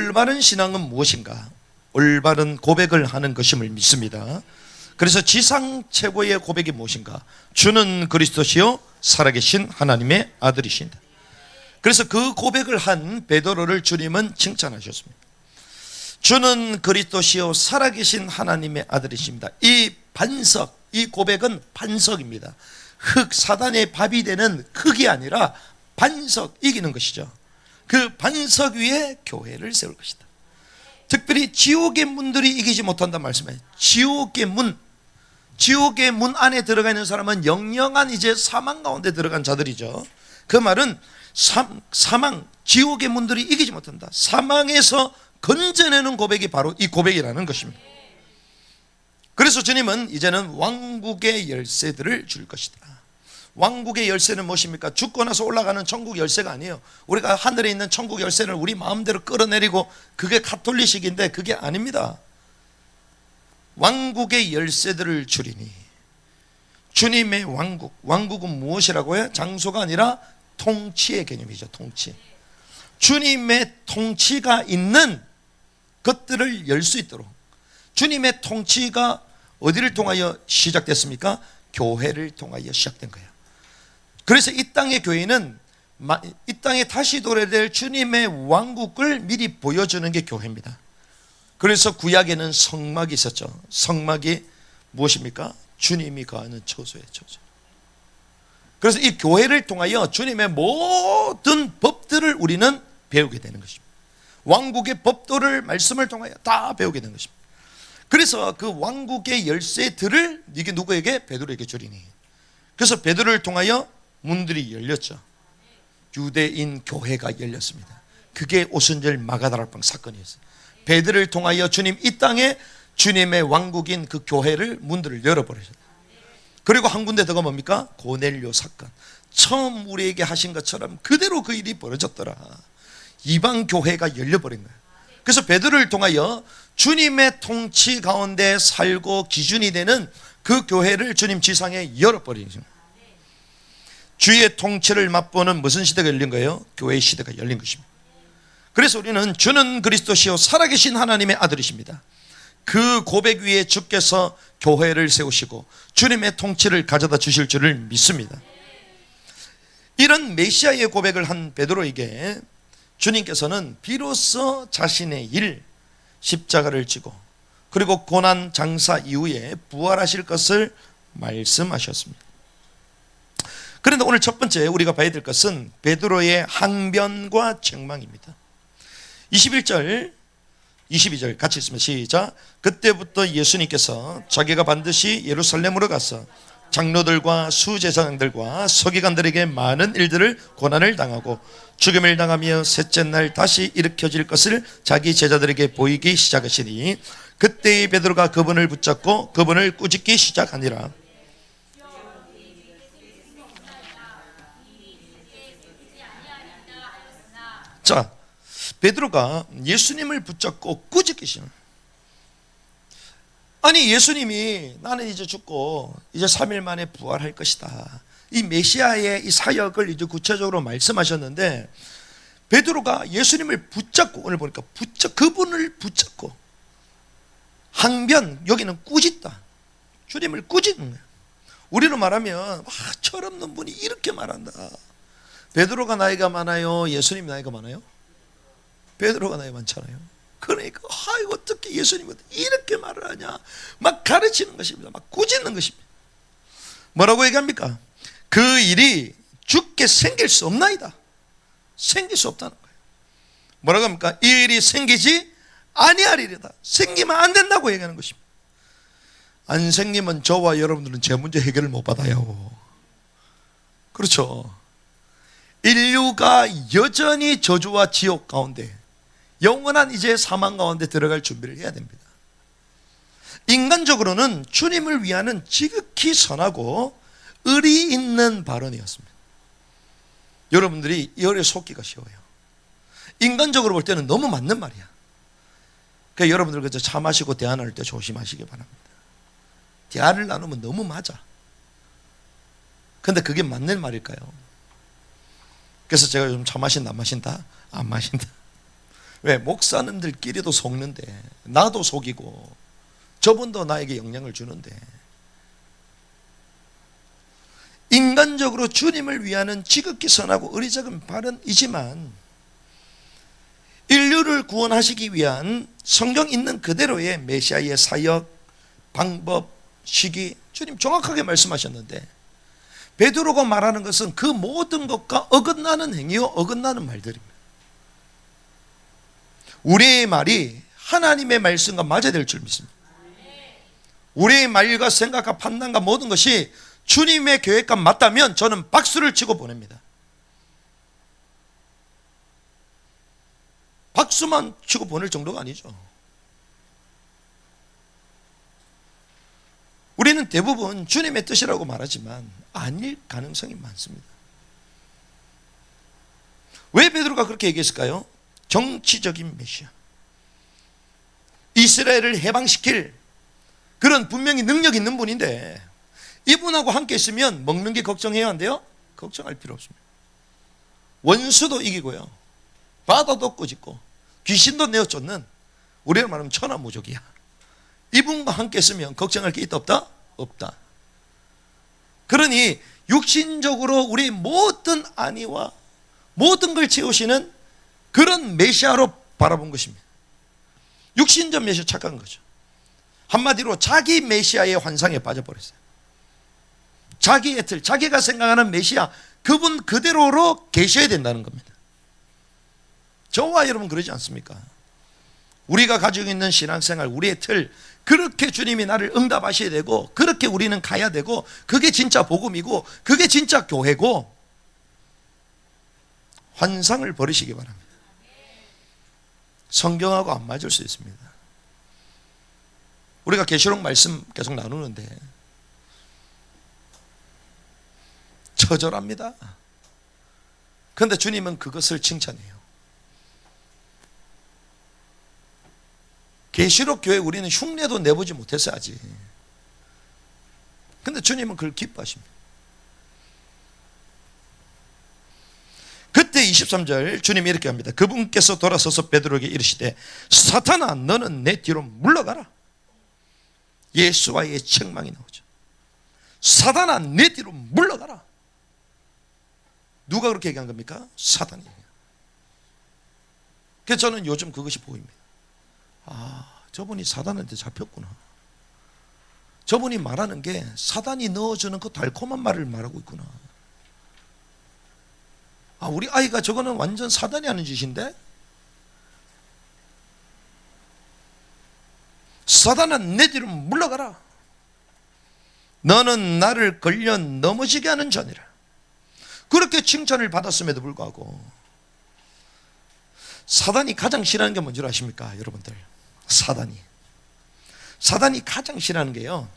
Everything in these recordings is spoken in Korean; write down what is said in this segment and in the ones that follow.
올바른 신앙은 무엇인가? 올바른 고백을 하는 것임을 믿습니다. 그래서 지상 최고의 고백이 무엇인가? 주는 그리스도시요 살아계신 하나님의 아들이신다. 그래서 그 고백을 한 베드로를 주님은 칭찬하셨습니다. 주는 그리스도시요 살아계신 하나님의 아들이십니다. 이 반석, 이 고백은 반석입니다. 사단의 밥이 되는 흙이 아니라 반석, 이기는 것이죠. 그 반석 위에 교회를 세울 것이다. 특별히 지옥의 문들이 이기지 못한다는 말씀이에요. 지옥의 문 안에 들어가 있는 사람은 영영한 이제 사망 가운데 들어간 자들이죠. 그 말은 사망, 지옥의 문들이 이기지 못한다. 사망에서 건져내는 고백이 바로 이 고백이라는 것입니다. 그래서 주님은 이제는 왕국의 열쇠들을 줄 것이다. 왕국의 열쇠는 무엇입니까? 죽고 나서 올라가는 천국 열쇠가 아니에요. 우리가 하늘에 있는 천국 열쇠를 우리 마음대로 끌어내리고 그게 가톨릭식인데 그게 아닙니다. 왕국의 열쇠들을 주리니, 주님의 왕국, 왕국은 무엇이라고요? 장소가 아니라 통치의 개념이죠. 통치. 주님의 통치가 있는 것들을 열 수 있도록. 주님의 통치가 어디를 통하여 시작됐습니까? 교회를 통하여 시작된 거예요. 그래서 이 땅의 교회는 이 땅에 다시 도래될 주님의 왕국을 미리 보여주는 게 교회입니다. 그래서 구약에는 성막이 있었죠. 성막이 무엇입니까? 주님이 거하는 처소예요. 처소. 그래서 이 교회를 통하여 주님의 모든 법들을 우리는 배우게 되는 것입니다. 왕국의 법도를 말씀을 통하여 다 배우게 되는 것입니다. 그래서 그 왕국의 열쇠들을 이게 누구에게? 베드로에게 주리니. 그래서 베드로를 통하여 문들이 열렸죠. 유대인 교회가 열렸습니다. 그게 오순절 마가다락방 사건이었어요. 베드로를 통하여 주님 이 땅에 주님의 왕국인 그 교회를 문들을 열어버리셨다. 그리고 한 군데 더가 뭡니까? 고넬료 사건. 처음 우리에게 하신 것처럼 그대로 그 일이 벌어졌더라. 이방 교회가 열려버린 거예요. 그래서 베드로를 통하여 주님의 통치 가운데 살고 기준이 되는 그 교회를 주님 지상에 열어버리죠. 주의 통치를 맛보는 무슨 시대가 열린 거예요? 교회의 시대가 열린 것입니다. 그래서 우리는 주는 그리스도시요 살아계신 하나님의 아들이십니다. 그 고백 위에 주께서 교회를 세우시고 주님의 통치를 가져다 주실 줄을 믿습니다. 이런 메시아의 고백을 한 베드로에게 주님께서는 비로소 자신의 일, 십자가를 지고 그리고 고난 장사 이후에 부활하실 것을 말씀하셨습니다. 그런데 오늘 첫 번째 우리가 봐야 될 것은 베드로의 항변과 책망입니다. 21절 22절 같이 있으면 시작. 그때부터 예수님께서 자기가 반드시 예루살렘으로 가서 장로들과 수제사장들과 서기관들에게 많은 일들을 고난을 당하고 죽임을 당하며 셋째 날 다시 일으켜질 것을 자기 제자들에게 보이기 시작하시니 그때의 베드로가 그분을 붙잡고 그분을 꾸짖기 시작하니라. 자, 베드로가 예수님을 붙잡고 꾸짖기 시작. 아니 예수님이 나는 이제 죽고 이제 3일 만에 부활할 것이다. 이 메시아의 이 사역을 이제 구체적으로 말씀하셨는데 베드로가 예수님을 붙잡고 오늘 보니까 그분을 붙잡고 항변, 여기는 꾸짖다. 주님을 꾸짖는 거예요. 우리로 말하면 철없는 분이 이렇게 말한다. 베드로가 나이가 많아요? 예수님 나이가 많아요? 베드로가 나이가 많잖아요. 그러니까 어떻게 예수님이 이렇게 말을 하냐 막 가르치는 것입니다. 막 꾸짖는 것입니다. 뭐라고 얘기합니까? 그 일이 죽게 생길 수 없나이다. 생길 수 없다는 거예요. 뭐라고 합니까? 이 일이 생기지 아니하리이다. 생기면 안 된다고 얘기하는 것입니다. 안 생기면 저와 여러분들은 제 문제 해결을 못 받아요. 그렇죠. 인류가 여전히 저주와 지옥 가운데 영원한 이제 사망 가운데 들어갈 준비를 해야 됩니다. 인간적으로는 주님을 위하는 지극히 선하고 의리 있는 발언이었습니다. 여러분들이 이 열에 속기가 쉬워요. 인간적으로 볼 때는 너무 맞는 말이야. 그러니까 여러분들 그저 차 마시고 대화 나눌 때 조심하시기 바랍니다. 대화를 나누면 너무 맞아. 근데 그게 맞는 말일까요? 그래서 제가 요즘 차 마신다 안 마신다? 안 마신다. 왜? 목사님들끼리도 속는데, 나도 속이고 저분도 나에게 영향을 주는데, 인간적으로 주님을 위하는 지극히 선하고 의리적인 발언이지만 인류를 구원하시기 위한 성경 있는 그대로의 메시아의 사역, 방법, 시기, 주님 정확하게 말씀하셨는데, 베드로가 말하는 것은 그 모든 것과 어긋나는 행위요, 어긋나는 말들입니다. 우리의 말이 하나님의 말씀과 맞아야 될 줄 믿습니다. 우리의 말과 생각과 판단과 모든 것이 주님의 계획과 맞다면 저는 박수를 치고 보냅니다. 박수만 치고 보낼 정도가 아니죠. 우리는 대부분 주님의 뜻이라고 말하지만 아닐 가능성이 많습니다. 왜 베드로가 그렇게 얘기했을까요? 정치적인 메시아, 이스라엘을 해방시킬 그런 분명히 능력 있는 분인데, 이분하고 함께 있으면 먹는 게 걱정해야 한대요? 걱정할 필요 없습니다. 원수도 이기고요, 바다도 꾸짖고 귀신도 내어쫓는, 우리로 말하면 천하무적이야. 이분과 함께 있으면 걱정할 게 있다 없다? 없다. 그러니 육신적으로 우리 모든 안위와 모든 걸 채우시는 그런 메시아로 바라본 것입니다. 육신적 메시아 착각한 거죠. 한마디로 자기 메시아의 환상에 빠져버렸어요. 자기의 틀, 자기가 생각하는 메시아, 그분 그대로로 계셔야 된다는 겁니다. 저와 여러분 그러지 않습니까? 우리가 가지고 있는 신앙생활, 우리의 틀, 그렇게 주님이 나를 응답하셔야 되고, 그렇게 우리는 가야 되고, 그게 진짜 복음이고, 그게 진짜 교회고, 환상을 버리시기 바랍니다. 성경하고 안 맞을 수 있습니다. 우리가 계시록 말씀 계속 나누는데 처절합니다. 그런데 주님은 그것을 칭찬해요. 계시록 교회 우리는 흉내도 내보지 못했어요 아직. 그런데 주님은 그걸 기뻐하십니다. 그때 23절 주님이 이렇게 합니다. 그분께서 돌아서서 베드로에게 이르시되 사탄아 너는 내 뒤로 물러가라. 예수와의 책망이 나오죠. 사탄아 내 뒤로 물러가라. 누가 그렇게 얘기한 겁니까? 사탄이. 그래서 저는 요즘 그것이 보입니다. 아, 저분이 사단한테 잡혔구나. 저분이 말하는 게 사단이 넣어주는 그 달콤한 말을 말하고 있구나. 아, 우리 아이가 저거는 완전 사단이 하는 짓인데? 사단아 내 뒤로 물러가라. 너는 나를 걸려 넘어지게 하는 자니라. 그렇게 칭찬을 받았음에도 불구하고 사단이 가장 싫어하는 게 뭔지 아십니까 여러분들? 사단이 가장 싫어하는 게요,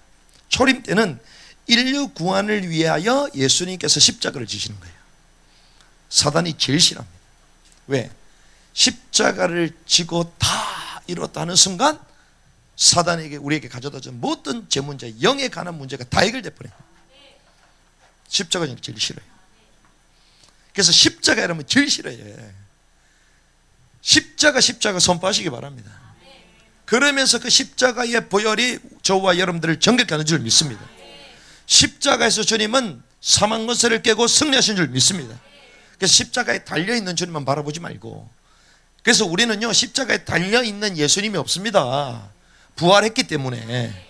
초림 때는 인류 구원을 위하여 예수님께서 십자가를 지시는 거예요. 사단이 제일 싫어합니다. 왜? 십자가를 지고 다 이뤘다는 순간 사단에게, 우리에게 가져다 준 모든 제 문제, 영에 관한 문제가 다 해결돼 버려요. 십자가를 제일 싫어요. 그래서 십자가 이러면 제일 싫어요. 십자가 선포하시기 바랍니다. 그러면서 그 십자가의 보혈이 저와 여러분들을 정결케 하는 줄 믿습니다. 십자가에서 주님은 사망 권세를 깨고 승리하신 줄 믿습니다. 그래서 십자가에 달려있는 주님만 바라보지 말고, 그래서 우리는요 십자가에 달려있는 예수님이 없습니다. 부활했기 때문에.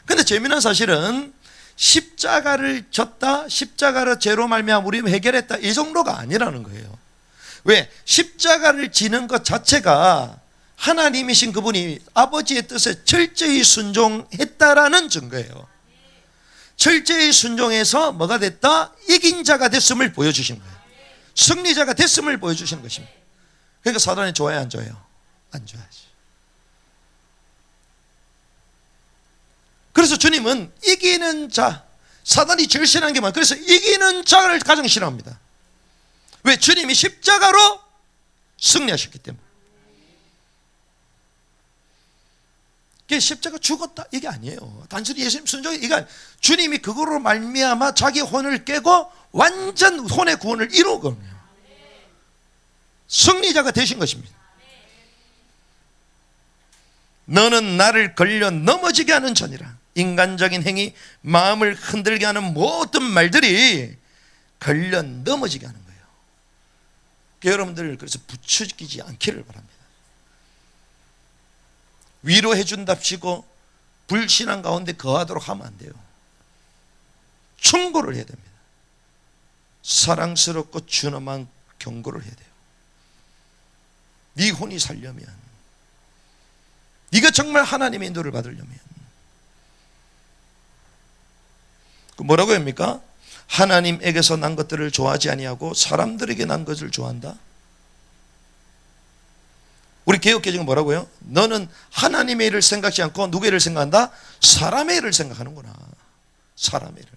근데 재미난 사실은 십자가를 졌다, 십자가로 죄로 말미암아 우리 해결했다, 이 정도가 아니라는 거예요. 왜? 십자가를 지는 것 자체가 하나님이신 그분이 아버지의 뜻에 철저히 순종했다라는 증거예요. 철저히 순종해서 뭐가 됐다? 이긴 자가 됐음을 보여주신 거예요. 승리자가 됐음을 보여주시는 것입니다. 그러니까 사단이 좋아요 안 좋아요? 안 좋아하지. 그래서 주님은 이기는 자, 사단이 제일 싫어하는 게 뭐야? 그래서 이기는 자를 가장 싫어합니다. 왜? 주님이 십자가로 승리하셨기 때문에. 그게 십자가 죽었다 이게 아니에요. 단순히 예수님 순종이 이게 아니에요. 주님이 그거로 말미암아 자기 혼을 깨고 완전 혼의 구원을 이루거든요. 승리자가 되신 것입니다. 너는 나를 걸려 넘어지게 하는 자니라. 인간적인 행위, 마음을 흔들게 하는 모든 말들이 걸려 넘어지게 하는 거예요. 여러분들 그래서 부추기지 않기를 바랍니다. 위로해 준답시고 불신앙 가운데 거하도록 하면 안 돼요. 충고를 해야 됩니다. 사랑스럽고 준엄한 경고를 해야 돼요. 네 혼이 살려면, 네가 정말 하나님의 인도를 받으려면, 뭐라고 합니까? 하나님에게서 난 것들을 좋아하지 아니하고 사람들에게 난 것을 좋아한다. 우리 개역개정은 뭐라고요? 너는 하나님의 일을 생각지 않고 누구의 일을 생각한다? 사람의 일을 생각하는구나. 사람의 일을.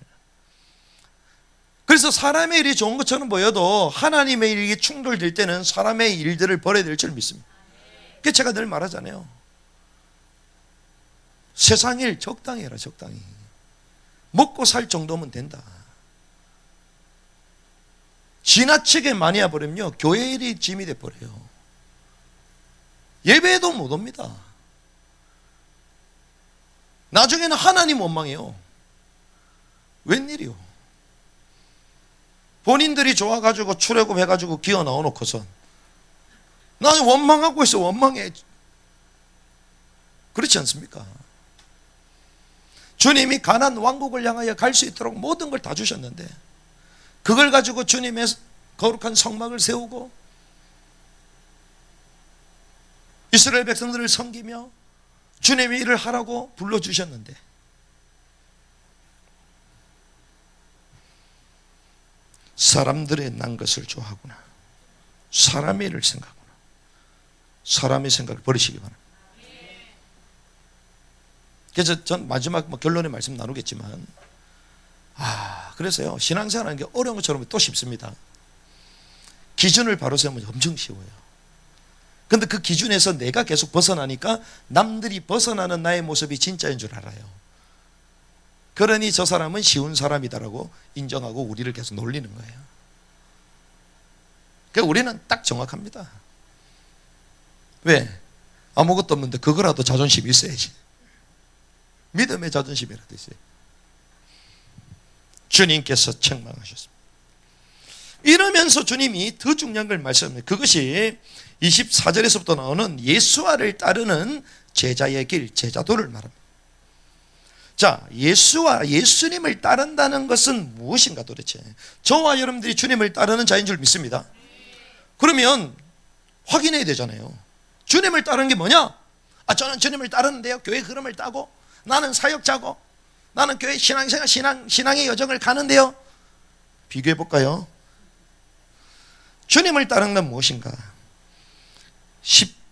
그래서 사람의 일이 좋은 것처럼 보여도 하나님의 일이 충돌될 때는 사람의 일들을 버려야 될 줄 믿습니다. 그게 제가 늘 말하잖아요. 세상 일 적당히 해라. 적당히. 먹고 살 정도면 된다. 지나치게 많이 해버리면요 교회 일이 짐이 돼버려요. 예배도 못 옵니다. 나중에는 하나님 원망해요. 웬일이요? 본인들이 좋아가지고 출애굽해가지고 기어 나와놓고서 나는 원망하고 있어. 원망해. 그렇지 않습니까? 주님이 가나안 왕국을 향하여 갈 수 있도록 모든 걸 다 주셨는데 그걸 가지고 주님의 거룩한 성막을 세우고 이스라엘 백성들을 섬기며 주님의 일을 하라고 불러주셨는데 사람들의 난 것을 좋아하구나. 사람의 일을 생각하구나. 사람의 생각을 버리시기 바랍니다. 그래서 전 마지막 결론의 말씀 나누겠지만 그래서요 신앙생활하는 게 어려운 것처럼 또 쉽습니다. 기준을 바로 세우면 엄청 쉬워요. 근데 그 기준에서 내가 계속 벗어나니까 남들이 벗어나는 나의 모습이 진짜인 줄 알아요. 그러니 저 사람은 쉬운 사람이다라고 인정하고 우리를 계속 놀리는 거예요. 그러니까 우리는 딱 정확합니다. 왜? 아무것도 없는데 그거라도 자존심이 있어야지. 믿음의 자존심이라도 있어요. 주님께서 책망하셨습니다. 이러면서 주님이 더 중요한 걸 말씀합니다. 그것이 24절에서부터 나오는 예수와를 따르는 제자의 길, 제자도를 말합니다. 자, 예수님을 따른다는 것은 무엇인가 도대체? 저와 여러분들이 주님을 따르는 자인 줄 믿습니다. 그러면 확인해야 되잖아요. 주님을 따르는 게 뭐냐? 저는 주님을 따르는데요. 교회 흐름을 따고 나는 사역자고 나는 교회 신앙생활 신앙의 여정을 가는데요. 비교해 볼까요? 주님을 따르는 건 무엇인가?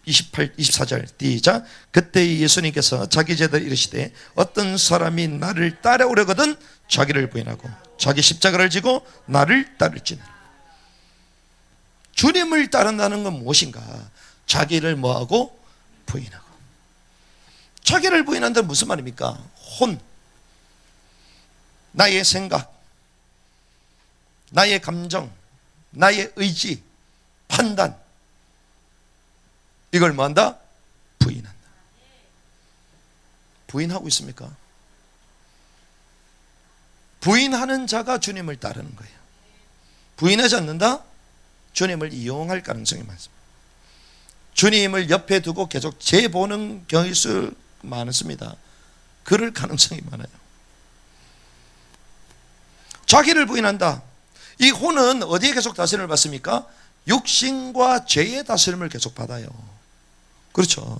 24절 시작. 그때 예수님께서 자기 제자들 이르시되 어떤 사람이 나를 따라오려거든 자기를 부인하고 자기 십자가를 지고 나를 따를지니라. 주님을 따른다는 건 무엇인가? 자기를 뭐하고? 부인하고. 자기를 부인한다는 무슨 말입니까? 혼, 나의 생각, 나의 감정, 나의 의지, 판단, 이걸 뭐한다? 부인한다. 부인하고 있습니까? 부인하는 자가 주님을 따르는 거예요. 부인하지 않는다? 주님을 이용할 가능성이 많습니다. 주님을 옆에 두고 계속 재보는 경우일 많습니다. 그럴 가능성이 많아요. 자기를 부인한다. 이 혼은 어디에 계속 다스림을 받습니까? 육신과 죄의 다스림을 계속 받아요. 그렇죠.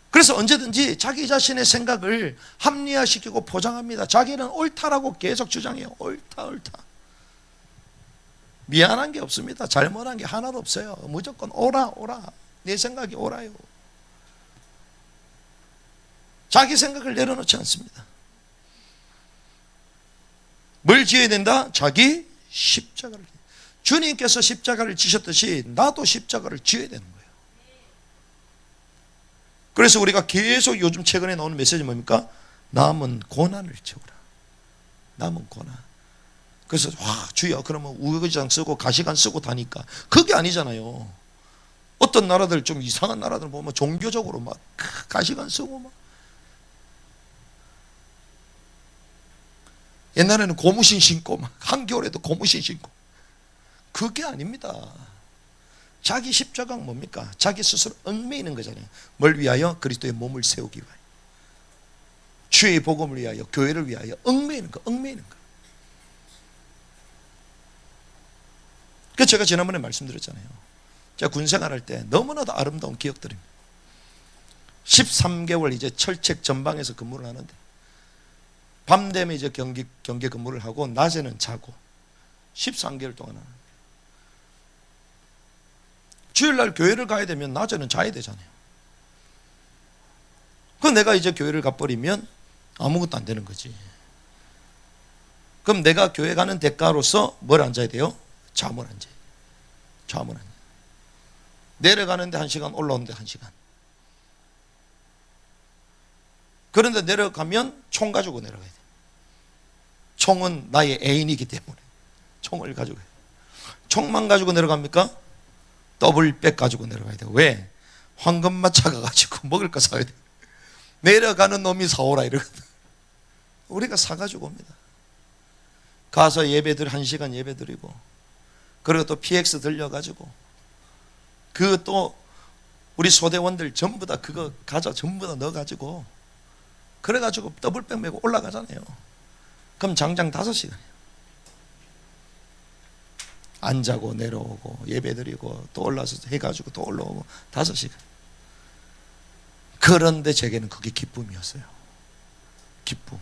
그래서 언제든지 자기 자신의 생각을 합리화시키고 포장합니다. 자기는 옳다라고 계속 주장해요. 옳다. 미안한 게 없습니다. 잘못한 게 하나도 없어요. 무조건 옳아. 내 생각이 옳아요. 자기 생각을 내려놓지 않습니다. 뭘 지어야 된다? 자기 십자가를. 주님께서 십자가를 지셨듯이 나도 십자가를 지어야 되는 거예요. 그래서 우리가 계속 요즘 최근에 나오는 메시지 뭡니까? 남은 고난을 채우라. 남은 고난. 그래서 주여 그러면 우거지장 쓰고 가시관 쓰고 다니까 그게 아니잖아요. 어떤 나라들, 좀 이상한 나라들 보면 종교적으로 막 가시관 쓰고 막. 옛날에는 고무신 신고 막 한겨울에도 고무신 신고. 그게 아닙니다. 자기 십자가가 뭡니까? 자기 스스로 얽매이는 거잖아요. 뭘 위하여? 그리스도의 몸을 세우기 위하여, 주의 복음을 위하여, 교회를 위하여 얽매이는 거, 얽매이는 거. 그래서 제가 지난번에 말씀드렸잖아요. 제가 군생활할 때 너무나도 아름다운 기억들입니다. 13개월 이제 철책 전방에서 근무를 하는데, 밤 되면 이제 경계 근무를 하고 낮에는 자고 13개월 동안 하는 거예요. 주일날 교회를 가야 되면 낮에는 자야 되잖아요. 그럼 내가 이제 교회를 가버리면 아무것도 안 되는 거지. 그럼 내가 교회 가는 대가로서 뭘 앉아야 돼요? 잠을 앉아야 돼요. 잠을 앉아야 돼요. 내려가는데 1시간, 올라오는데 1시간. 그런데 내려가면 총 가지고 내려가야 돼요. 총은 나의 애인이기 때문에 총을 가지고 가야 돼요. 총만 가지고 내려갑니까? 더블백 가지고 내려가야 돼요. 왜? 황금마차 가가지고 먹을 거 사야 돼요. 내려가는 놈이 사오라 이러거든. 우리가 사가지고 옵니다. 가서 예배들 1시간 예배 드리고, 그리고 또 PX 들려가지고, 그 또 우리 소대원들 전부 다 그거 가져 전부 다 넣어가지고, 그래가지고 더블백 메고 올라가잖아요. 그럼 장장 5시간이에요. 안 자고 내려오고 예배 드리고 또 올라서 해가지고 또 올라오고 5시간. 그런데 제게는 그게 기쁨이었어요. 기쁨.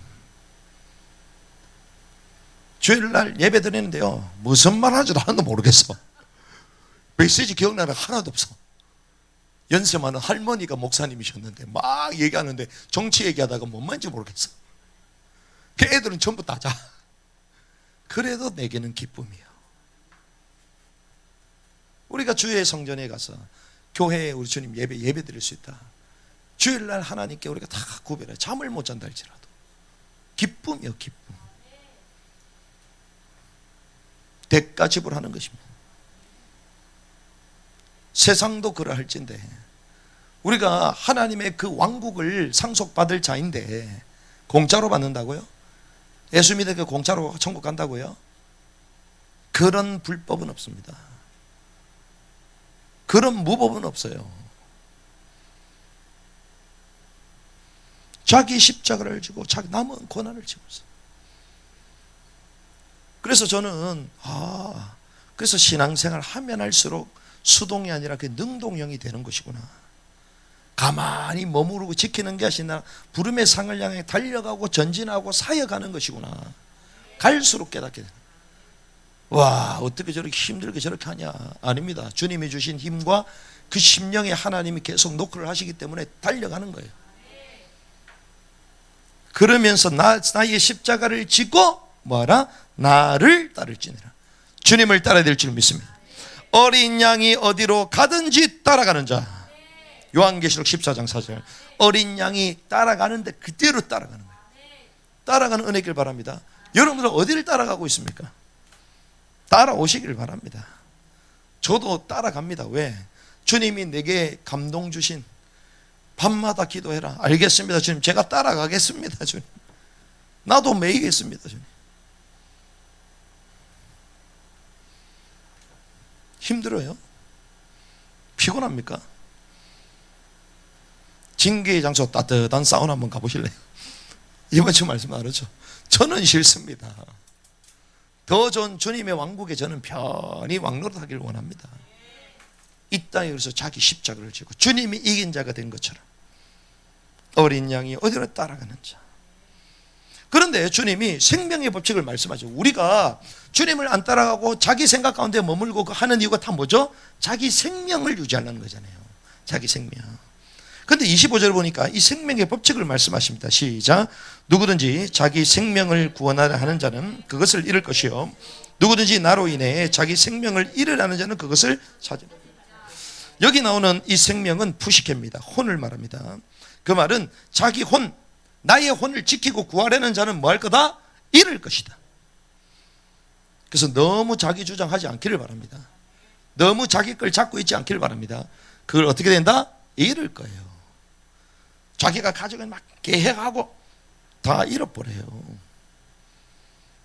주일날 예배 드리는데요, 무슨 말 하지도 하나도 모르겠어. 메시지 기억나는 하나도 없어. 연세 많은 할머니가 목사님이셨는데 막 얘기하는데 정치 얘기하다가 뭔 말인지 모르겠어. 그 애들은 전부 다 자. 그래도 내게는 기쁨이에요. 우리가 주의 성전에 가서 교회에 우리 주님 예배 드릴 수 있다. 주일날 하나님께 우리가 다 구별해. 잠을 못 잔다 할지라도 기쁨이요, 기쁨. 대가 지불하는 것입니다. 세상도 그러할진데 우리가 하나님의 그 왕국을 상속받을 자인데 공짜로 받는다고요? 예수 믿으니까 공짜로 천국 간다고요? 그런 불법은 없습니다. 그런 무법은 없어요. 자기 십자가를 지고 자기 남은 고난을 지고 있어요. 그래서 저는 그래서 신앙생활 하면 할수록 수동이 아니라 그 능동형이 되는 것이구나. 가만히 머무르고 지키는 게 아니라 부름의 상을 향해 달려가고 전진하고 사역하는 것이구나. 갈수록 깨닫게 되는. 와, 어떻게 저렇게 힘들게 저렇게 하냐. 아닙니다. 주님이 주신 힘과 그 심령에 하나님이 계속 노크를 하시기 때문에 달려가는 거예요. 그러면서 나의 십자가를 지고 뭐하라? 나를 따를지니라. 주님을 따라야 될 줄 믿습니다. 어린 양이 어디로 가든지 따라가는 자. 요한계시록 14장 4절. 어린 양이 따라가는데 그대로 따라가는 거예요. 따라가는 은혜길 바랍니다. 여러분들 어디를 따라가고 있습니까? 따라오시길 바랍니다. 저도 따라갑니다. 왜? 주님이 내게 감동 주신 밤마다 기도해라. 알겠습니다, 주님. 제가 따라가겠습니다, 주님. 나도 매이겠습니다, 주님. 힘들어요? 피곤합니까? 징계의 장소 따뜻한 사우나 한번 가보실래요? 이번 주 말씀 알았죠? 저는 싫습니다. 더 좋은 주님의 왕국에 저는 편히 왕노릇하기를 원합니다. 이 땅에 그래서 자기 십자가를 지고 주님이 이긴 자가 된 것처럼 어린 양이 어디로 따라가는 자. 그런데 주님이 생명의 법칙을 말씀하죠. 우리가 주님을 안 따라가고 자기 생각 가운데 머물고 하는 이유가 다 뭐죠? 자기 생명을 유지하는 거잖아요. 자기 생명. 그런데 25절 보니까 이 생명의 법칙을 말씀하십니다. 시작. 누구든지 자기 생명을 구원하려 하는 자는 그것을 잃을 것이요, 누구든지 나로 인해 자기 생명을 잃으려는 자는 그것을 찾을. 여기 나오는 이 생명은 푸시케입니다. 혼을 말합니다. 그 말은 자기 혼, 나의 혼을 지키고 구하려는 자는 뭐 할 거다? 잃을 것이다. 그래서 너무 자기 주장하지 않기를 바랍니다. 너무 자기 걸 잡고 있지 않기를 바랍니다. 그걸 어떻게 된다? 잃을 거예요. 자기가 가지고 막 계획하고 다 잃어버려요.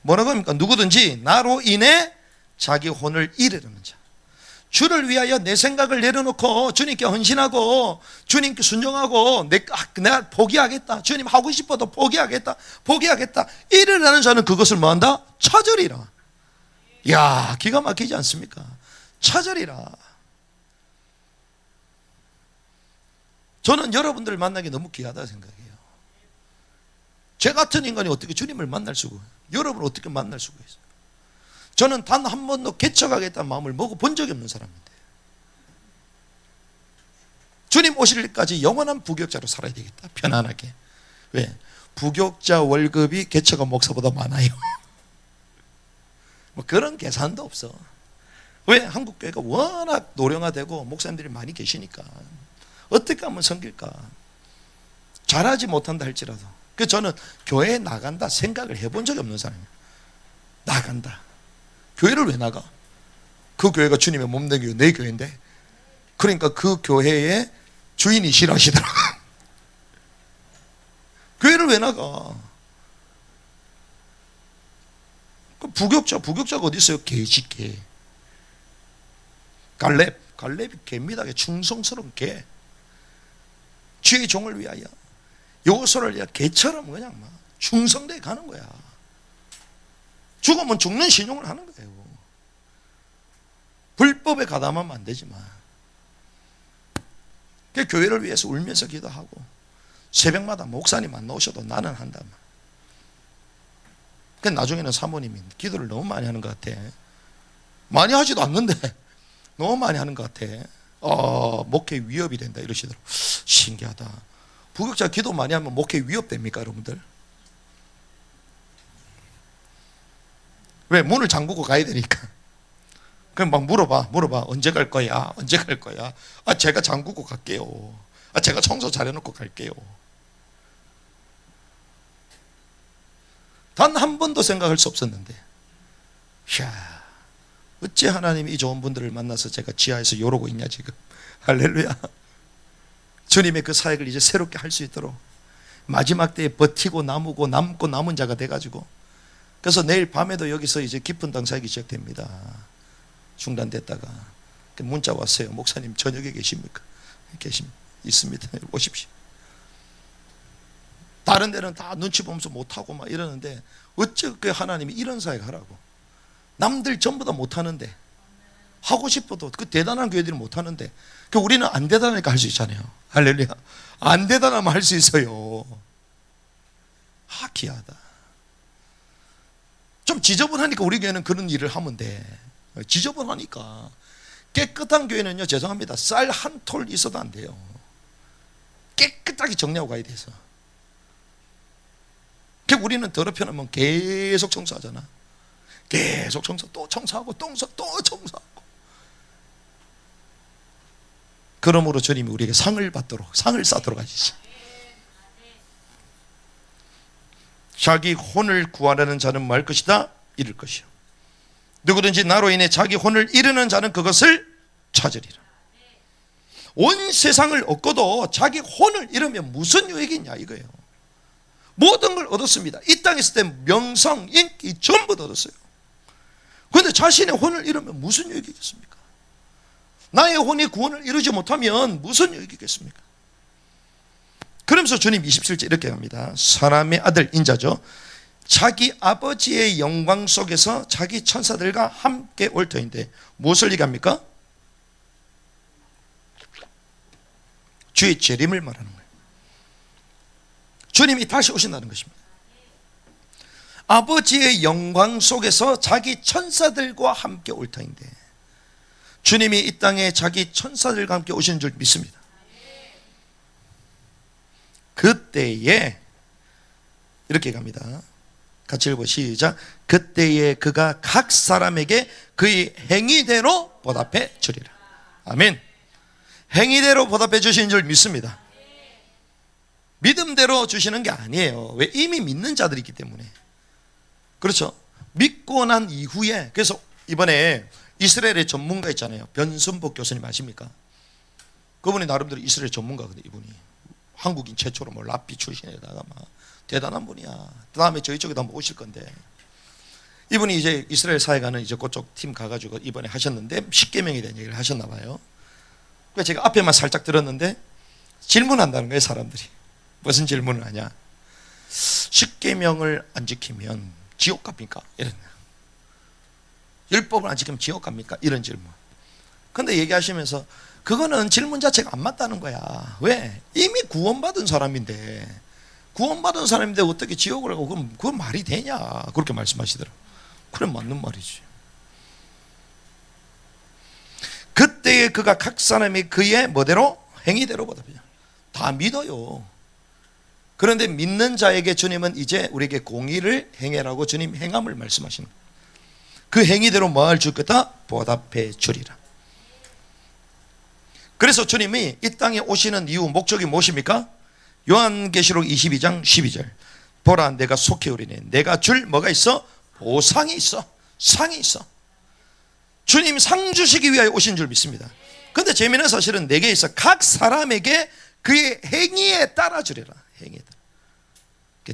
뭐라고 합니까? 누구든지 나로 인해 자기 혼을 잃으려는 자. 주를 위하여 내 생각을 내려놓고 주님께 헌신하고 주님께 순종하고 내가 포기하겠다, 주님 하고 싶어도 포기하겠다 이러라는 자는 그것을 뭐한다? 찾으리라. 이야, 기가 막히지 않습니까? 찾으리라. 저는 여러분들을 만나기 너무 귀하다 생각해요. 제 같은 인간이 어떻게 주님을 만날 수가, 여러분을 어떻게 만날 수가 있어요? 저는 단 한 번도 개척하겠다는 마음을 먹어본 적이 없는 사람인데, 주님 오실 일까지 영원한 부교육자로 살아야 되겠다, 편안하게. 왜? 부교육자 월급이 개척한 목사보다 많아요. 뭐 그런 계산도 없어. 왜? 한국 교회가 워낙 노령화되고 목사님들이 많이 계시니까 어떻게 하면 섬길까? 잘하지 못한다 할지라도. 그래서 저는 교회에 나간다 생각을 해본 적이 없는 사람이에요. 나간다. 교회를 왜 나가? 그 교회가 주님의 몸된 교회, 내 교회인데. 그러니까 그 교회의 주인이 싫어하시더라고. 교회를 왜 나가? 그 부교육자가 어디 있어요? 개지, 개. 갈렙이 개입니다. 충성스러운 개. 주의 종을 위하여 요소를 위하여 개처럼 그냥 막 충성되게 가는 거야. 죽으면 죽는 신용을 하는 거예요. 불법에 가담하면 안 되지만. 그 교회를 위해서 울면서 기도하고 새벽마다 목사님 안 나오셔도 나는 한다. 그 나중에는 사모님이 기도를 너무 많이 하는 것 같아. 많이 하지도 않는데 너무 많이 하는 것 같아. 목회 위협이 된다 이러시더라고. 신기하다. 부교육자 기도 많이 하면 목회 위협됩니까 여러분들? 왜? 문을 잠그고 가야 되니까. 그럼 막 물어봐. 언제 갈 거야? 제가 잠그고 갈게요. 제가 청소 잘해놓고 갈게요. 단 한 번도 생각할 수 없었는데, 이야, 어찌 하나님이 이 좋은 분들을 만나서 제가 지하에서 이러고 있냐 지금. 할렐루야. 주님의 그 사역을 이제 새롭게 할 수 있도록 마지막 때에 버티고 남고 남은 자가 돼가지고, 그래서 내일 밤에도 여기서 이제 깊은 당 사역이 시작됩니다. 중단됐다가 문자 왔어요. 목사님 저녁에 계십니까? 있습니다. 오십시오. 다른 데는 다 눈치 보면서 못하고 막 이러는데 어째 그 하나님이 이런 사역 하라고. 남들 전부 다 못하는데, 하고 싶어도 그 대단한 교회들이 못하는데 그 우리는 안 대단하니까 할 수 있잖아요. 할렐루야. 안 대단하면 할 수 있어요. 귀하다. 좀 지저분하니까 우리 교회는 그런 일을 하면 돼. 지저분하니까. 깨끗한 교회는요, 죄송합니다, 쌀 한 톨 있어도 안 돼요. 깨끗하게 정리하고 가야 돼서. 우리는 더럽혀놓으면 계속 청소하잖아. 계속 청소, 또 청소하고 또 청소하고. 그러므로 주님이 우리에게 상을 쌓도록 하시지. 자기 혼을 구하려는 자는 뭐 할 것이다? 잃을 것이요. 누구든지 나로 인해 자기 혼을 잃는 자는 그것을 찾으리라. 온 세상을 얻고도 자기 혼을 잃으면 무슨 유익이 있냐 이거예요. 모든 걸 얻었습니다. 이 땅에 있을 때 명성, 인기 전부 다 얻었어요. 그런데 자신의 혼을 잃으면 무슨 유익이 있겠습니까? 나의 혼이 구원을 이루지 못하면 무슨 유익이 있겠습니까? 그러면서 주님 27절 이렇게 합니다. 사람의 아들 인자죠, 자기 아버지의 영광 속에서 자기 천사들과 함께 올 터인데 무엇을 얘기합니까? 주의 재림을 말하는 거예요. 주님이 다시 오신다는 것입니다. 아버지의 영광 속에서 자기 천사들과 함께 올 터인데, 주님이 이 땅에 자기 천사들과 함께 오시는 줄 믿습니다. 그때에 이렇게 갑니다. 같이 읽어 시작. 그때에 그가 각 사람에게 그의 행위대로 보답해 주리라. 아멘. 행위대로 보답해 주시는 줄 믿습니다. 믿음대로 주시는 게 아니에요. 왜? 이미 믿는 자들이 있기 때문에. 그렇죠. 믿고 난 이후에, 그래서 이번에 이스라엘의 전문가 있잖아요. 변순복 교수님 아십니까? 그분이 나름대로 이스라엘 전문가거든요. 이분이 한국인 최초로 뭐 랍비 출신에다가 막 대단한 분이야. 다음에 저희 쪽에도 한번 오실 건데, 이분이 이제 이스라엘 사회가는 이제 그쪽 팀 가가지고 이번에 하셨는데 십계명에 대한 얘기를 하셨나 봐요. 그래서 제가 앞에만 살짝 들었는데 질문한다는 거예요. 사람들이 무슨 질문을 하냐, 십계명을 안 지키면 지옥 갑니까? 이런, 율법을 안 지키면 지옥 갑니까? 이런 질문. 근데 얘기하시면서 그거는 질문 자체가 안 맞다는 거야. 왜? 이미 구원받은 사람인데 어떻게 지옥을 가고, 그건 말이 되냐, 그렇게 말씀하시더라고요. 그래, 맞는 말이지. 그때에 그가 각 사람이 그의 뭐대로? 행위대로 보답해요. 다 믿어요. 그런데 믿는 자에게 주님은 이제 우리에게 공의를 행해라고 주님 행함을 말씀하시는 거예요. 그 행위대로 뭐할 줄 거다? 보답해 주리라. 그래서 주님이 이 땅에 오시는 이유, 목적이 무엇입니까? 요한계시록 22장 12절. 보라, 내가 속히 오리니 내가 줄 뭐가 있어? 보상이 있어. 상이 있어. 주님 상 주시기 위하여 오신 줄 믿습니다. 그런데 재미난 사실은 내게 있어 각 사람에게 그의 행위에 따라 주리라. 행위에 따라.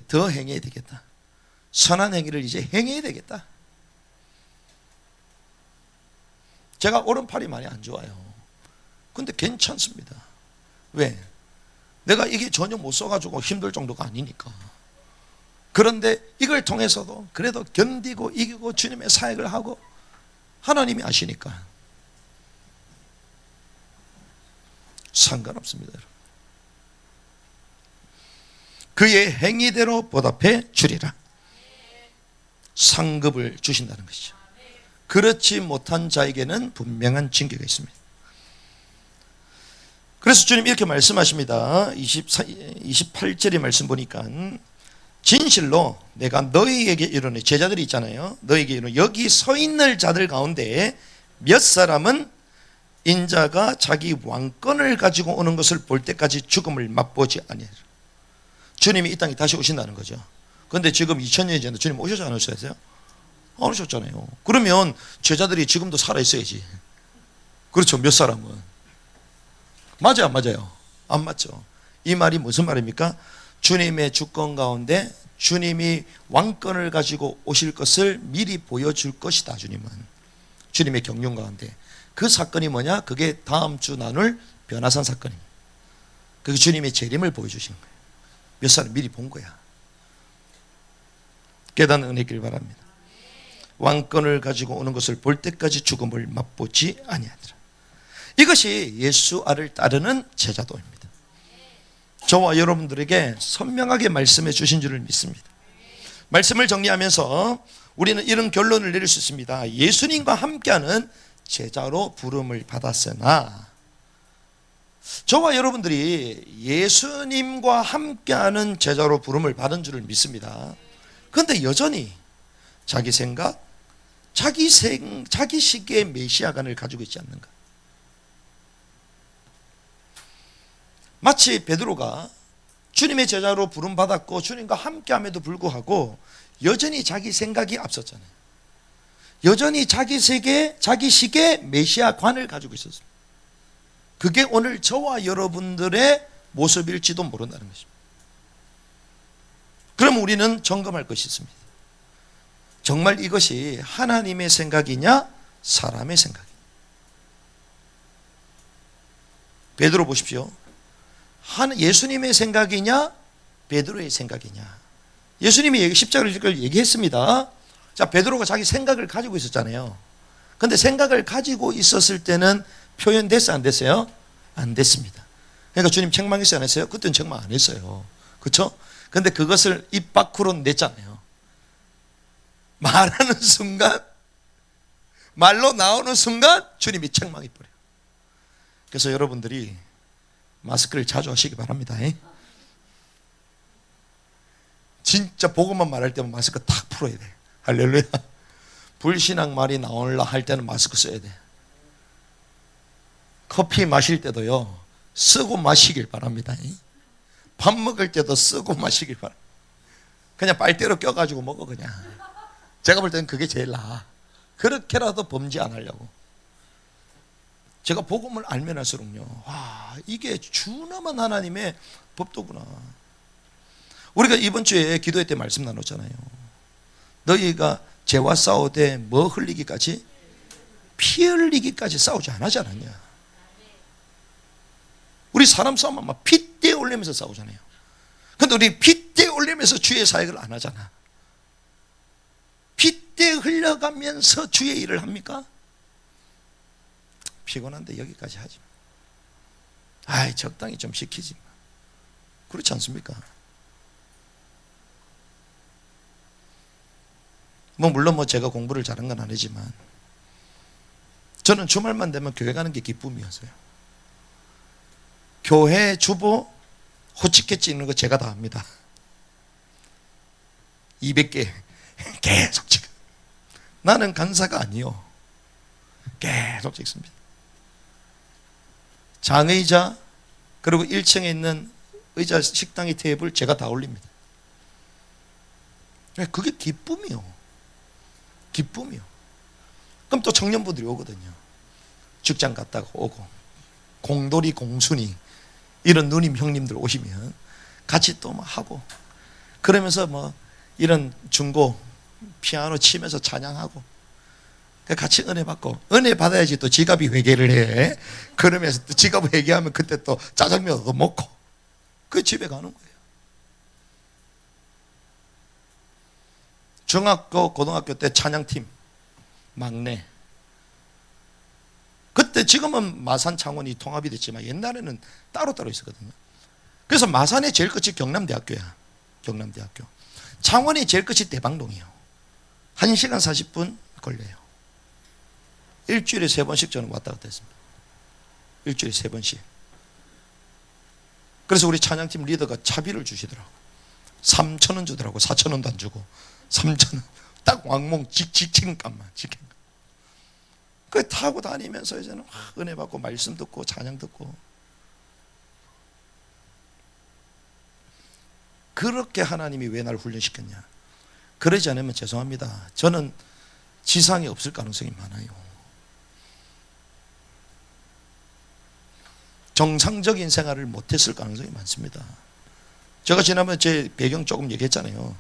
더 행해야 되겠다. 선한 행위를 이제 행해야 되겠다. 제가 오른팔이 많이 안 좋아요. 근데 괜찮습니다. 왜? 내가 이게 전혀 못 써가지고 힘들 정도가 아니니까. 그런데 이걸 통해서도 그래도 견디고 이기고 주님의 사역을 하고, 하나님이 아시니까 상관없습니다. 여러분. 그의 행위대로 보답해 주리라. 상급을 주신다는 것이죠. 그렇지 못한 자에게는 분명한 징계가 있습니다. 그래서 주님 이렇게 말씀하십니다. 28절의 말씀 보니까, 진실로 내가 너희에게 이르노니, 제자들이 있잖아요. 너희에게 이르노니 여기 서 있는 자들 가운데 몇 사람은 인자가 자기 왕권을 가지고 오는 것을 볼 때까지 죽음을 맛보지 아니하리라. 주님이 이 땅에 다시 오신다는 거죠. 그런데 지금 2000년이 전에 주님 오셨지 않으셨어요? 안 오셨잖아요. 그러면 제자들이 지금도 살아있어야지. 그렇죠. 몇 사람은. 맞아요, 안 맞아요? 안 맞죠. 이 말이 무슨 말입니까? 주님의 주권 가운데 주님이 왕권을 가지고 오실 것을 미리 보여줄 것이다. 주님의 경륜 가운데. 그 사건이 뭐냐? 그게 다음 주 나눌 변화산 사건입니다. 그게 주님의 재림을 보여주신 거예요. 몇 사람 미리 본 거야. 깨닫는 은혜 있기를 바랍니다. 왕권을 가지고 오는 것을 볼 때까지 죽음을 맛보지 아니하리라. 이것이 예수를 따르는 제자도입니다. 저와 여러분들에게 선명하게 말씀해 주신 줄을 믿습니다. 말씀을 정리하면서 우리는 이런 결론을 내릴 수 있습니다. 예수님과 함께하는 제자로 부름을 받았으나, 저와 여러분들이 예수님과 함께하는 제자로 부름을 받은 줄을 믿습니다. 그런데 여전히 자기 생각, 자기 시기의 메시아관을 가지고 있지 않는가? 마치 베드로가 주님의 제자로 부름받았고 주님과 함께함에도 불구하고 여전히 자기 생각이 앞섰잖아요. 여전히 자기 세계, 자기 시기의 메시아관을 가지고 있었습니다. 그게 오늘 저와 여러분들의 모습일지도 모른다는 것입니다. 그럼 우리는 점검할 것이 있습니다. 정말 이것이 하나님의 생각이냐, 사람의 생각이냐? 베드로 보십시오. 예수님의 생각이냐, 베드로의 생각이냐? 예수님이 십자가를 얘기했습니다. 자, 베드로가 자기 생각을 가지고 있었잖아요. 근데 생각을 가지고 있었을 때는 표현됐어요, 안 됐어요? 안 됐습니다. 그러니까 주님 책망했어요, 안 했어요? 그때는 책망 안 했어요. 그렇죠? 근데 그것을 입 밖으로 냈잖아요. 말하는 순간, 말로 나오는 순간 주님이 책망해 버려요. 그래서 여러분들이 마스크를 자주 하시기 바랍니다. 진짜 복음만 말할 때면 마스크 탁 풀어야 돼. 할렐루야. 불신앙 말이 나올라 할 때는 마스크 써야 돼. 커피 마실 때도요, 쓰고 마시길 바랍니다. 밥 먹을 때도 쓰고 마시길 바랍니다. 그냥 빨대로 껴가지고 먹어. 그냥 제가 볼 때는 그게 제일 나아. 그렇게라도 범죄 안 하려고. 제가 복음을 알면 할수록요, 와, 이게 주나만 하나님의 법도구나. 우리가 이번 주에 기도회 때 말씀 나눴잖아요. 너희가 죄와 싸우되 뭐 흘리기까지? 피 흘리기까지 싸우지 않았지 않았냐. 우리 사람 싸움은 막 핏대 올리면서 싸우잖아요. 근데 우리 핏대 올리면서 주의 사역을 안 하잖아. 핏대 흘려가면서 주의 일을 합니까? 피곤한데 여기까지 하지. 아이, 적당히 좀 시키지. 그렇지 않습니까? 물론 제가 공부를 잘한 건 아니지만 저는 주말만 되면 교회 가는 게 기쁨이었어요. 교회 주보 호치케 찍는 거 제가 다 합니다. 200개 계속 찍어. 나는 간사가 아니요, 계속 찍습니다. 장의자 그리고 1층에 있는 의자 식당의 테이블 제가 다 올립니다. 그게 기쁨이요. 기쁨이요. 그럼 또 청년분들이 오거든요. 직장 갔다가 오고 공돌이 공순이 이런 누님 형님들 오시면 같이 또 하고, 그러면서 이런 중고 피아노 치면서 찬양하고 같이 은혜 받고, 은혜 받아야지 또 지갑이 회개를 해. 그러면서 또 지갑 회개하면 그때 또 짜장면 얻어 먹고 그 집에 가는 거예요. 중학교 고등학교 때 찬양팀 막내. 그때 지금은 마산 창원이 통합이 됐지만 옛날에는 따로따로 있었거든요. 그래서 마산의 제일 끝이 경남대학교야. 경남대학교. 창원이 제일 끝이 대방동이에요. 1시간 40분 걸려요. 일주일에 3번씩 저는 왔다 갔다 했습니다. 일주일에 3번씩. 그래서 우리 찬양팀 리더가 차비를 주시더라고. 3,000원 주더라고. 4,000원도 안 주고 3,000원. 딱 왕몽 지키는 값만. 그 타고 다니면서 이제는 은혜 받고 말씀 듣고 찬양 듣고. 그렇게 하나님이 왜 날 훈련시켰냐? 그러지 않으면 죄송합니다. 저는 지상에 없을 가능성이 많아요. 정상적인 생활을 못했을 가능성이 많습니다. 제가 지난번에 제 배경 조금 얘기했잖아요.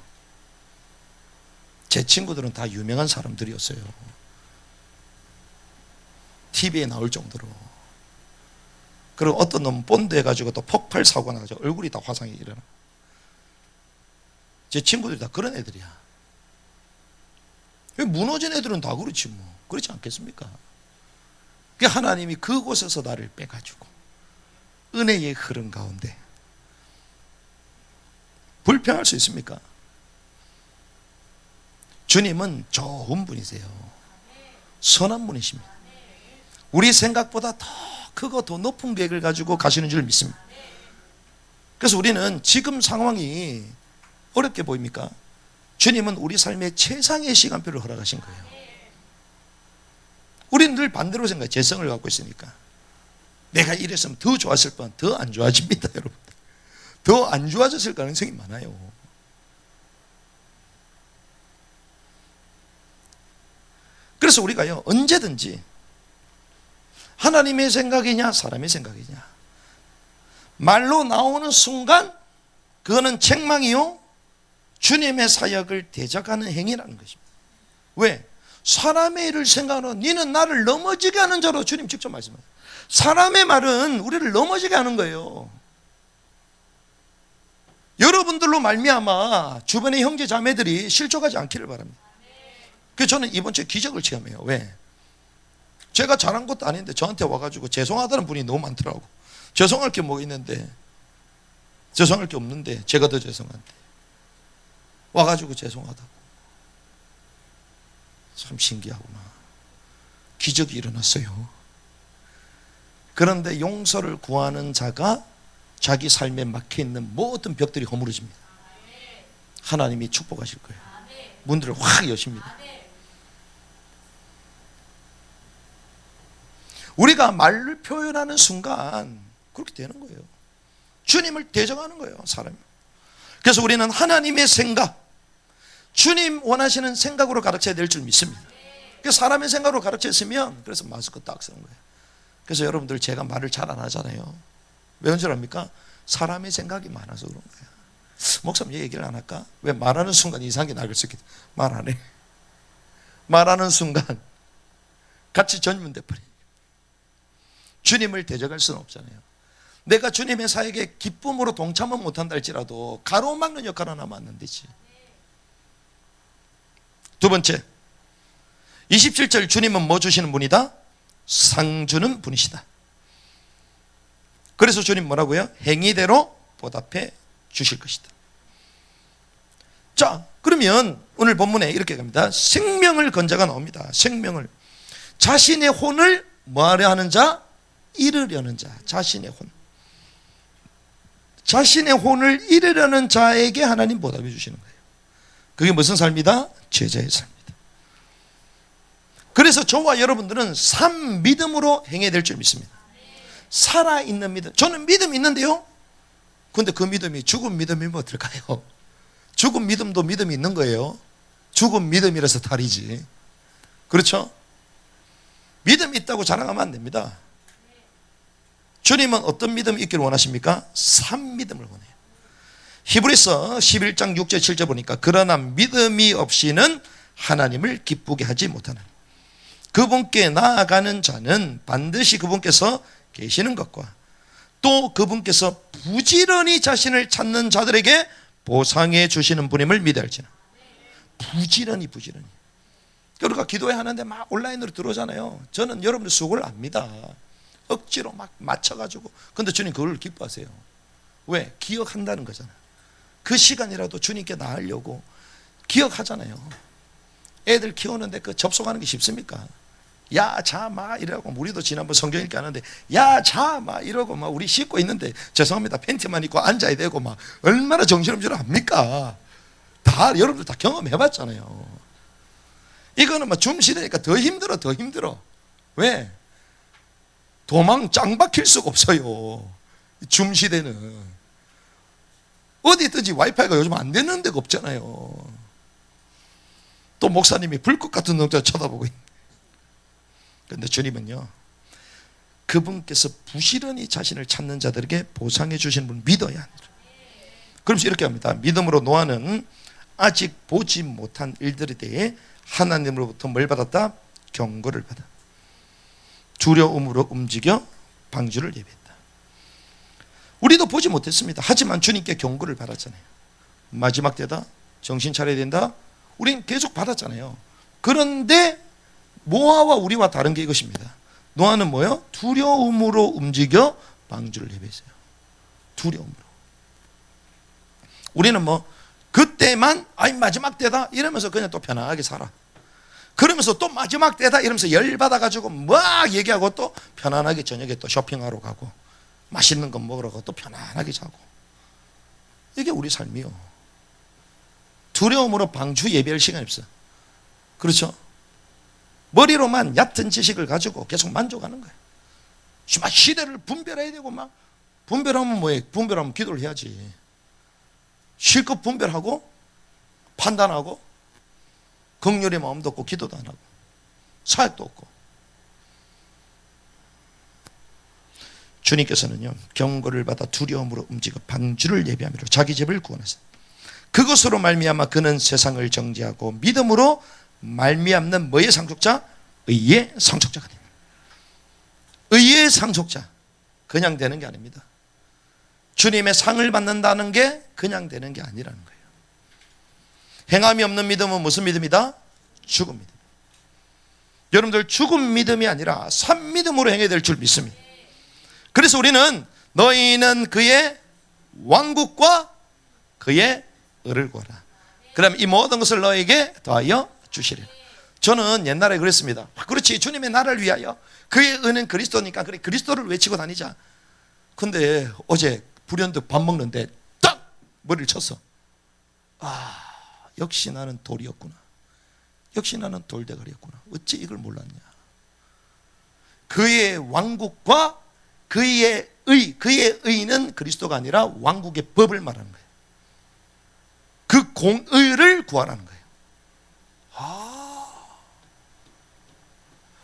제 친구들은 다 유명한 사람들이었어요. TV에 나올 정도로. 그리고 어떤 놈 본드 해가지고 또 폭발 사고가 나가지고 얼굴이 다 화상이 일어나. 제 친구들이 다 그런 애들이야. 무너진 애들은 다 그렇지 뭐. 그렇지 않겠습니까? 하나님이 그곳에서 나를 빼가지고 은혜의 흐름 가운데. 불평할 수 있습니까? 주님은 좋은 분이세요. 선한 분이십니다. 우리 생각보다 더 크고 더 높은 계획을 가지고 가시는 줄 믿습니다. 그래서 우리는 지금 상황이 어렵게 보입니까? 주님은 우리 삶의 최상의 시간표를 허락하신 거예요. 우리는 늘 반대로 생각해요. 재성을 갖고 있으니까. 내가 이랬으면 더 좋았을 뻔. 더 안 좋아집니다, 여러분. 더 안 좋아졌을 가능성이 많아요. 그래서 우리가요, 언제든지 하나님의 생각이냐 사람의 생각이냐 말로 나오는 순간 그거는 책망이요, 주님의 사역을 대적하는 행위라는 것입니다. 왜? 사람의 일을 생각하는, 너는 나를 넘어지게 하는 자로 주님 직접 말씀하세요. 사람의 말은 우리를 넘어지게 하는 거예요. 여러분들로 말미암아 주변의 형제 자매들이 실족하지 않기를 바랍니다. 그래서 저는 이번 주에 기적을 체험해요. 왜? 제가 잘한 것도 아닌데 저한테 와가지고 죄송하다는 분이 너무 많더라고. 죄송할 게 뭐 있는데, 죄송할 게 없는데 제가 더 죄송한데 와가지고 죄송하다고. 참 신기하구나. 기적이 일어났어요. 그런데 용서를 구하는 자가 자기 삶에 막혀있는 모든 벽들이 허물어집니다. 하나님이 축복하실 거예요. 문들을 확 여십니다. 우리가 말을 표현하는 순간 그렇게 되는 거예요. 주님을 대적하는 거예요, 사람이. 그래서 우리는 하나님의 생각, 주님 원하시는 생각으로 가르쳐야 될 줄 믿습니다. 그래서 사람의 생각으로 가르쳤으면, 그래서 마스크 딱 쓰는 거예요. 그래서 여러분들 제가 말을 잘 안 하잖아요. 왜 그런 줄 압니까? 사람의 생각이 많아서 그런 거야. 목사님 얘기를 안 할까? 왜 말하는 순간 이상하게 나갈 수 있겠다. 말 안 해. 말하는 순간 같이 전문돼 버려. 주님을 대적할 수는 없잖아요. 내가 주님의 사역에 기쁨으로 동참은 못한다 할지라도 가로막는 역할을 하면 안 되지. 두 번째, 27절 주님은 뭐 주시는 분이다? 상 주는 분이시다. 그래서 주님 뭐라고요? 행위대로 보답해 주실 것이다. 자, 그러면 오늘 본문에 이렇게 갑니다. 생명을 건 자가 나옵니다. 생명을. 자신의 혼을 뭐하려 하는 자? 잃으려는 자. 자신의 혼. 자신의 혼을 잃으려는 자에게 하나님 보답해 주시는 거예요. 그게 무슨 삶이다? 제자의 삶이다. 그래서 저와 여러분들은 삶 믿음으로 행해야 될 줄 믿습니다. 살아있는 믿음. 저는 믿음이 있는데요. 근데 그 믿음이 죽은 믿음이면 어떨까요? 죽은 믿음도 믿음이 있는 거예요. 죽은 믿음이라서 다르지. 그렇죠? 믿음이 있다고 자랑하면 안 됩니다. 주님은 어떤 믿음이 있기를 원하십니까? 산 믿음을 원해요. 히브리서 11장 6절 7절 보니까 그러나 믿음이 없이는 하나님을 기쁘게 하지 못하는 그분께 나아가는 자는 반드시 그분께서 계시는 것과 또 그분께서 부지런히 자신을 찾는 자들에게 보상해 주시는 분임을 믿어야 할지나. 부지런히. 그러니까 기도회 하는데 막 온라인으로 들어오잖아요. 저는 여러분들 수고를 압니다. 억지로 막 맞춰가지고. 근데 주님 그걸 기뻐하세요. 왜? 기억한다는 거잖아요. 그 시간이라도 주님께 나으려고 기억하잖아요. 애들 키우는데 그 접속하는 게 쉽습니까? 야, 자, 마 이러고 우리도 지난번 성경 읽기 하는데 야, 자, 마 이러고 막 우리 씻고 있는데 죄송합니다. 팬티만 입고 앉아야 되고 막 얼마나 정신없지를 합니까? 다 여러분들 다 경험해봤잖아요. 이거는 막 줌시대니까 더 힘들어. 왜? 도망 짱 박힐 수가 없어요. 줌시대는 어디든지 와이파이가 요즘 안 되는 데가 없잖아요. 또 목사님이 불꽃 같은 놈들 쳐다보고 있는. 그런데 주님은요, 그분께서 부지런히 자신을 찾는 자들에게 보상해 주시는 분 믿어야 합니다. 그러면서 이렇게 합니다. 믿음으로 노아는 아직 보지 못한 일들에 대해 하나님으로부터 뭘 받았다? 경고를 받아. 두려움으로 움직여 방주를 예비했다. 우리도 보지 못했습니다. 하지만 주님께 경고를 받았잖아요. 마지막 때다. 정신 차려야 된다. 우린 계속 받았잖아요. 그런데 노아와 우리와 다른 게 이것입니다. 노아는 뭐요? 두려움으로 움직여 방주를 예비했어요. 두려움으로. 우리는 뭐 그때만 마지막 때다 이러면서 그냥 또 편안하게 살아. 그러면서 또 마지막 때다 이러면서 열받아가지고 막 얘기하고 또 편안하게 저녁에 또 쇼핑하러 가고 맛있는 거 먹으러 가고 또 편안하게 자고. 이게 우리 삶이요. 두려움으로 방주 예배할 시간이 없어. 그렇죠? 머리로만 얕은 지식을 가지고 계속 만족하는 거예요. 막 시대를 분별해야 되고 막 분별하면 뭐예요? 분별하면 기도를 해야지. 실컷 분별하고 판단하고 긍휼의 마음도 없고 기도도 안 하고 사역도 없고. 주님께서는요, 경고를 받아 두려움으로 움직여 방주를 예비함으로 자기 집을 구원하셨어요. 그것으로 말미암아 그는 세상을 정죄하고 믿음으로 말미암는 뭐의 상속자? 의의 상속자가 됩니다. 의의 상속자. 그냥 되는 게 아닙니다. 주님의 상을 받는다는 게 그냥 되는 게 아니라는 거예요. 행함이 없는 믿음은 무슨 믿음이다? 죽은 믿음. 여러분들 죽은 믿음이 아니라 산 믿음으로 행해야 될 줄 믿습니다. 그래서 우리는 너희는 그의 왕국과 그의 의를 구하라. 그럼 이 모든 것을 너에게 더하여 주시리라. 저는 옛날에 그랬습니다. 그렇지, 주님의 나라를 위하여 그의 의는 그리스도니까 그래 그리스도를 외치고 다니자. 근데 어제 불현듯 밥 먹는데 딱 머리를 쳤어. 역시 나는 돌이었구나. 역시 나는 돌대가리였구나. 어찌 이걸 몰랐냐. 그의 왕국과 그의 의는 그리스도가 아니라 왕국의 법을 말하는 거예요. 그 공의를 구하라는 거예요.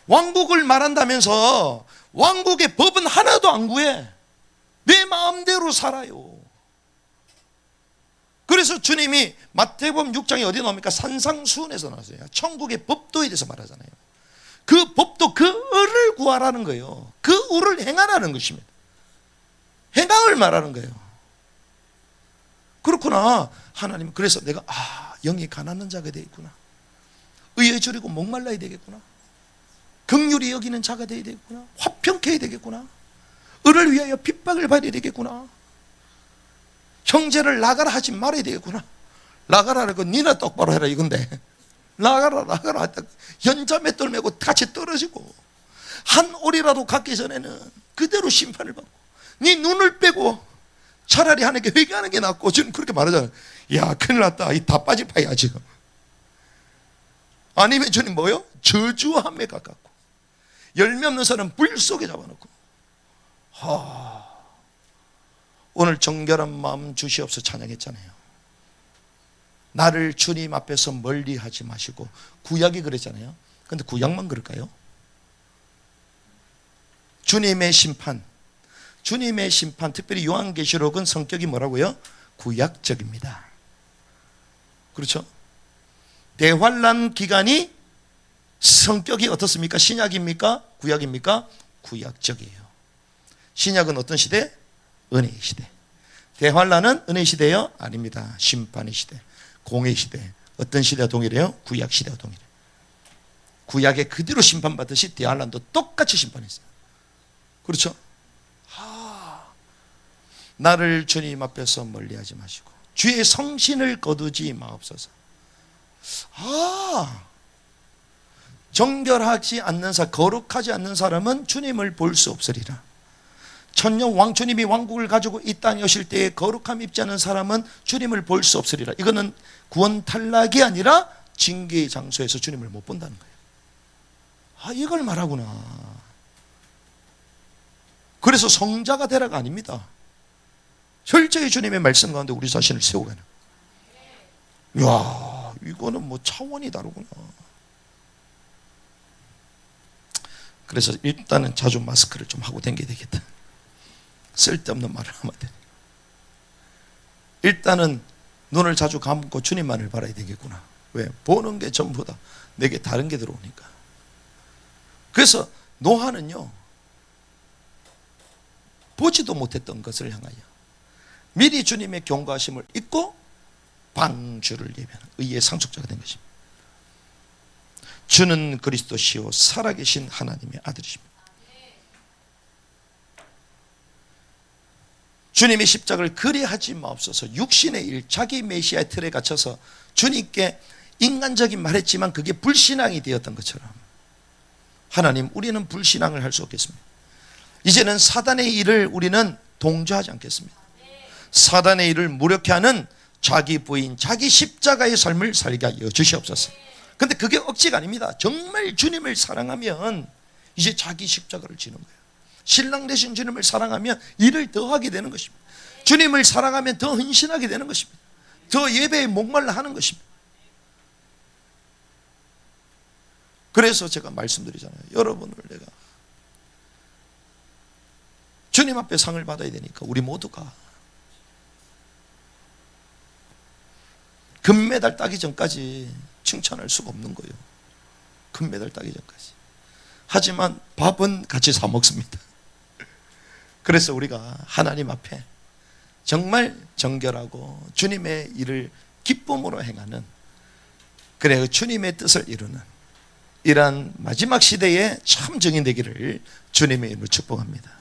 왕국을 말한다면서 왕국의 법은 하나도 안 구해. 내 마음대로 살아요. 그래서 주님이 마태복음 6장에 어디 나옵니까? 산상수훈에서 나왔어요. 천국의 법도에 대해서 말하잖아요. 그 법도 그 을을 구하라는 거예요. 그 을을 행하라는 것입니다. 행함을 말하는 거예요. 그렇구나. 하나님, 그래서 내가 영이 가난한 자가 되겠구나. 의에 줄이고 목말라야 되겠구나. 긍휼히 여기는 자가 되어야 되겠구나. 화평케 해야 되겠구나. 을을 위하여 핍박을 받아야 되겠구나. 형제를 나가라 하지 말아야 되겠구나. 나가라고 니나 똑바로 해라 이건데, 나가라 연자매 떨매고 같이 떨어지고 한 올이라도 갖기 전에는 그대로 심판을 받고 네 눈을 빼고 차라리 하나님께 회개하는 게 낫고, 저는 그렇게 말하잖아요. 야, 큰일 났다. 이 다 빠질 파야 지금. 아니면 저는 뭐요? 저주함에 가깝고 열매 없는 사람 불 속에 잡아놓고. 오늘 정결한 마음 주시옵소서 찬양했잖아요. 나를 주님 앞에서 멀리 하지 마시고. 구약이 그랬잖아요. 근데 구약만 그럴까요? 주님의 심판, 특별히 요한계시록은 성격이 뭐라고요? 구약적입니다. 그렇죠? 대환란 기간이 성격이 어떻습니까? 신약입니까? 구약입니까? 구약적이에요. 신약은 어떤 시대? 은혜의 시대. 대환란은 은혜의 시대요? 아닙니다. 심판의 시대, 공의 시대. 어떤 시대와 동일해요? 구약 시대와 동일해요. 구약에 그대로 심판받듯이 대환란도 똑같이 심판했어요. 그렇죠? 나를 주님 앞에서 멀리하지 마시고 주의 성신을 거두지 마옵소서. 정결하지 않는 거룩하지 않는 사람은 주님을 볼 수 없으리라. 천년 주님이 왕국을 가지고 이 땅에 오실 때에 거룩함 입지 않은 사람은 주님을 볼 수 없으리라. 이거는 구원 탈락이 아니라 징계의 장소에서 주님을 못 본다는 거예요. 이걸 말하구나. 그래서 성자가 되라가 아닙니다. 철저히 주님의 말씀 가운데 우리 자신을 세우가는. 이야, 이거는 뭐 차원이 다르구나. 그래서 일단은 자주 마스크를 좀 하고 다녀야 되겠다. 쓸데없는 말을 하면 돼. 일단은 눈을 자주 감고 주님만을 바라야 되겠구나. 왜? 보는 게 전부다. 내게 다른 게 들어오니까. 그래서 노아는요, 보지도 못했던 것을 향하여 미리 주님의 경고하심을 잊고 방주를 예비하는 의의 상속자가 된 것입니다. 주는 그리스도시요 살아계신 하나님의 아들이십니다. 주님의 십자가를 그리하지 마옵소서. 육신의 일, 자기 메시아의 틀에 갇혀서 주님께 인간적인 말했지만 그게 불신앙이 되었던 것처럼, 하나님, 우리는 불신앙을 할 수 없겠습니다. 이제는 사단의 일을 우리는 동조하지 않겠습니다. 사단의 일을 무력케 하는 자기 부인, 자기 십자가의 삶을 살게 하여 주시옵소서. 근데 그게 억지가 아닙니다. 정말 주님을 사랑하면 이제 자기 십자가를 지는 거예요. 신랑 되신 주님을 사랑하면 일을 더 하게 되는 것입니다. 주님을 사랑하면 더 헌신하게 되는 것입니다. 더 예배에 목말라 하는 것입니다. 그래서 제가 말씀드리잖아요. 여러분을 내가 주님 앞에 상을 받아야 되니까 우리 모두가 금메달 따기 전까지 칭찬할 수가 없는 거예요. 금메달 따기 전까지. 하지만 밥은 같이 사 먹습니다. 그래서 우리가 하나님 앞에 정말 정결하고 주님의 일을 기쁨으로 행하는, 그래 주님의 뜻을 이루는 이러한 마지막 시대에 참 증인 되기를 주님의 이름으로 축복합니다.